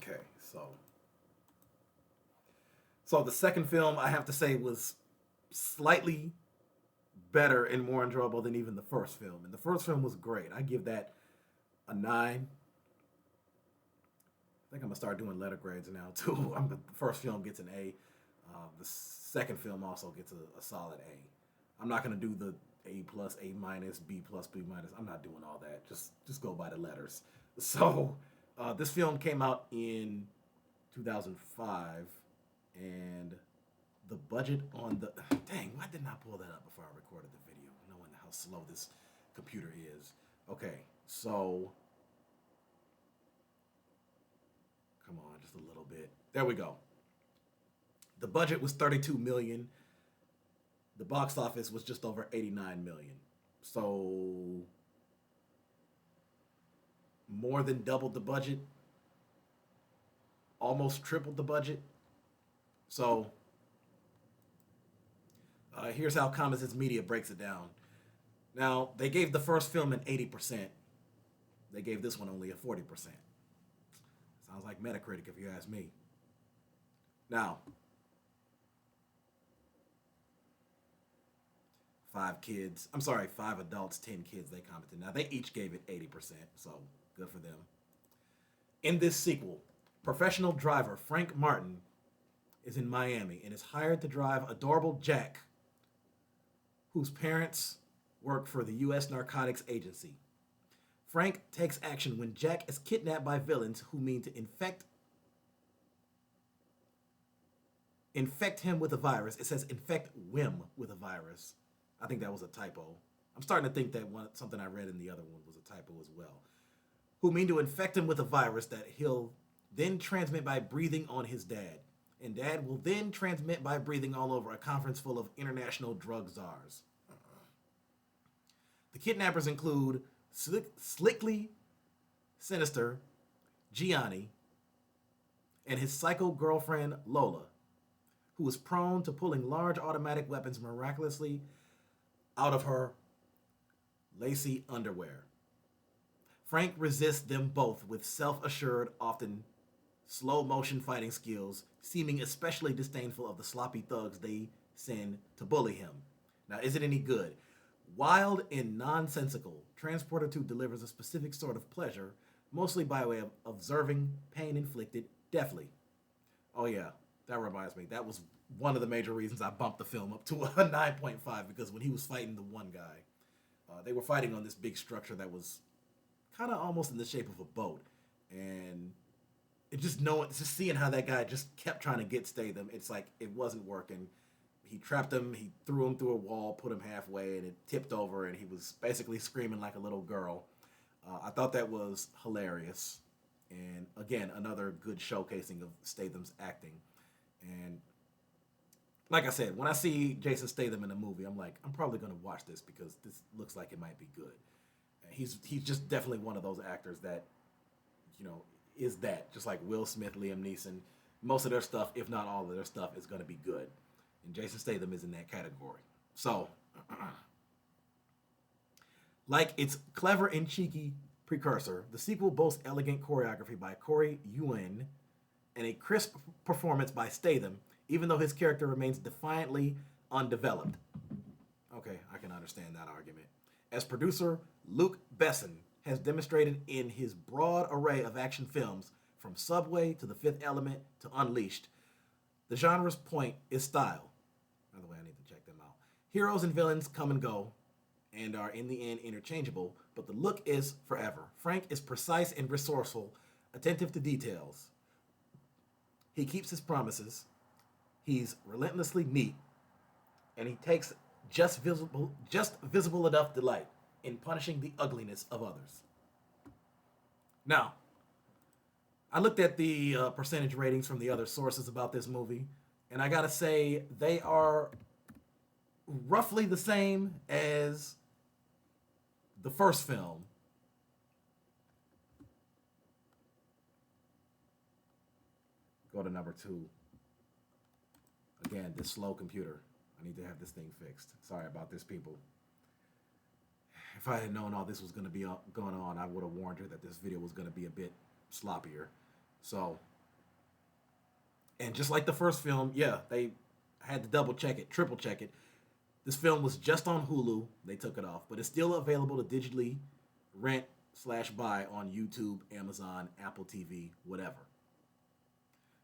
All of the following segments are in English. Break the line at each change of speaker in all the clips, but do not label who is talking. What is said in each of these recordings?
Okay, so the second film I have to say was slightly better and more enjoyable than even the first film. And the first film was great. I give that a 9. I think I'm gonna start doing letter grades now too. The first film gets an A. The second film also gets a solid A. I'm not gonna do the A plus, A minus, B plus, B minus. I'm not doing all that. Just go by the letters. So this film came out in 2005, and the budget on the dang, why didn't I pull that up before I recorded the video, knowing how slow this computer is? Okay, so come on, just a little bit. There we go. The budget was 32 million. The box office was just over 89 million. So more than doubled the budget, almost tripled the budget. So here's how Commons Media breaks it down. Now, they gave the first film an 80%. They gave this one only a 40%. Sounds like Metacritic if you ask me. Now, 5 kids. I'm sorry, 5 adults, 10 kids. They commented. Now they each gave it 80%, so good for them. In this sequel, professional driver Frank Martin is in Miami and is hired to drive adorable Jack, whose parents work for the U.S. Narcotics Agency. Frank takes action when Jack is kidnapped by villains who mean to infect him with a virus. It says infect Wim with a virus. I think that was a typo. I'm starting to think that something I read in the other one was a typo as well. Who mean to infect him with a virus that he'll then transmit by breathing on his dad. And dad will then transmit by breathing all over a conference full of international drug czars. The kidnappers include slickly sinister Gianni and his psycho girlfriend Lola, who is prone to pulling large automatic weapons miraculously out of her lacy underwear. Frank resists them both with self assured, often slow motion fighting skills, seeming especially disdainful of the sloppy thugs they send to bully him. Now, is it any good? Wild and nonsensical, Transporter 2 delivers a specific sort of pleasure, mostly by way of observing pain inflicted deftly. Oh, yeah, that reminds me. That was one of the major reasons I bumped the film up to a 9.5, because when he was fighting the one guy, they were fighting on this big structure that was kind of almost in the shape of a boat. And just seeing how that guy just kept trying to get Statham, it's like it wasn't working. He trapped him, he threw him through a wall, put him halfway, and it tipped over, and he was basically screaming like a little girl. I thought that was hilarious. And again, another good showcasing of Statham's acting. And like I said, when I see Jason Statham in a movie, I'm like, I'm probably going to watch this because this looks like it might be good. He's just definitely one of those actors that, is that just like Will Smith, Liam Neeson. Most of their stuff, if not all of their stuff, is going to be good, and Jason Statham is in that category. So, like its clever and cheeky precursor, the sequel boasts elegant choreography by Corey Yuen and a crisp performance by Statham, even though his character remains defiantly undeveloped. Okay, I can understand that argument. As producer, Luc Besson has demonstrated in his broad array of action films, from Subway to The Fifth Element to Unleashed, the genre's point is style. By the way, I need to check them out. Heroes and villains come and go and are in the end interchangeable, but the look is forever. Frank is precise and resourceful, attentive to details. He keeps his promises. He's relentlessly neat, and he takes just visible enough delight in punishing the ugliness of others. Now, I looked at the percentage ratings from the other sources about this movie, and I gotta say they are roughly the same as the first film. Go to number 2. Again, this slow computer. I need to have this thing fixed. Sorry about this, people. If I had known all this was going to be going on, I would have warned her that this video was going to be a bit sloppier. So, And just like the first film, yeah, they had to double check it, triple check it. This film was just on Hulu. They took it off, but it's still available to digitally rent slash buy on YouTube, Amazon, Apple TV, whatever.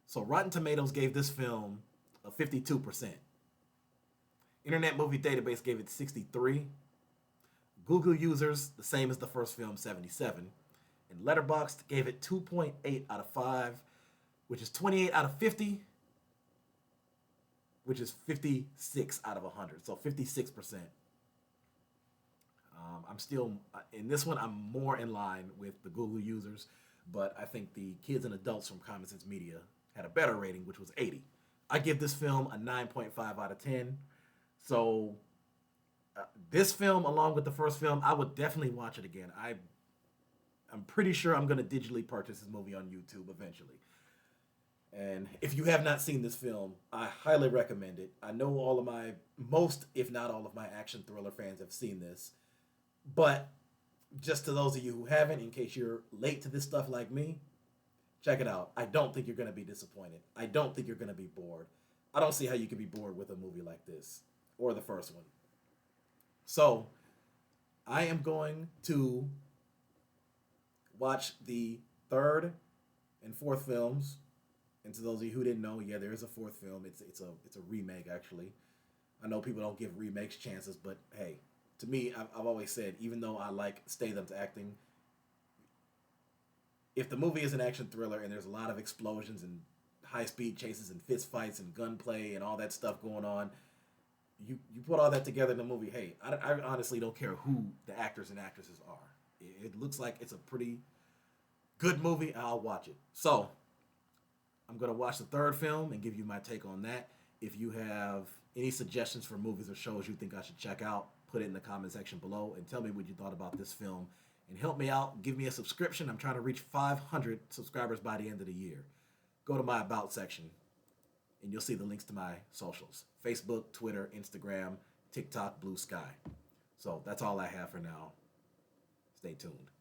So Rotten Tomatoes gave this film a 52%. Internet Movie Database gave it 63. Google users, the same as the first film, 77. And Letterboxd gave it 2.8 out of 5, which is 28 out of 50, which is 56 out of 100. So 56%. I'm still, in this one, I'm more in line with the Google users, but I think the kids and adults from Common Sense Media had a better rating, which was 80. I give this film a 9.5 out of 10. So this film, along with the first film, I would definitely watch it again. I'm pretty sure I'm going to digitally purchase this movie on YouTube eventually. And if you have not seen this film, I highly recommend it. I know all of my, most, if not all of my action thriller fans have seen this. But just to those of you who haven't, in case you're late to this stuff like me, check it out. I don't think you're going to be disappointed. I don't think you're going to be bored. I don't see how you could be bored with a movie like this or the first one. So, I am going to watch the third and fourth films. And to those of you who didn't know, yeah, there is a fourth film. It's a remake actually. I know people don't give remakes chances, but hey, to me, I've always said, even though I like Statham's acting, if the movie is an action thriller and there's a lot of explosions and high speed chases and fist fights and gunplay and all that stuff going on, you put all that together in the movie. Hey, I honestly don't care who the actors and actresses are. It looks like it's a pretty good movie. I'll watch it. So I'm gonna watch the third film and give you my take on that. If you have any suggestions for movies or shows you think I should check out, put it in the comment section below and tell me what you thought about this film. And help me out. Give me a subscription. I'm trying to reach 500 subscribers by the end of the year. Go to my About section and you'll see the links to my socials: Facebook, Twitter, Instagram, TikTok, Blue Sky. So that's all I have for now. Stay tuned.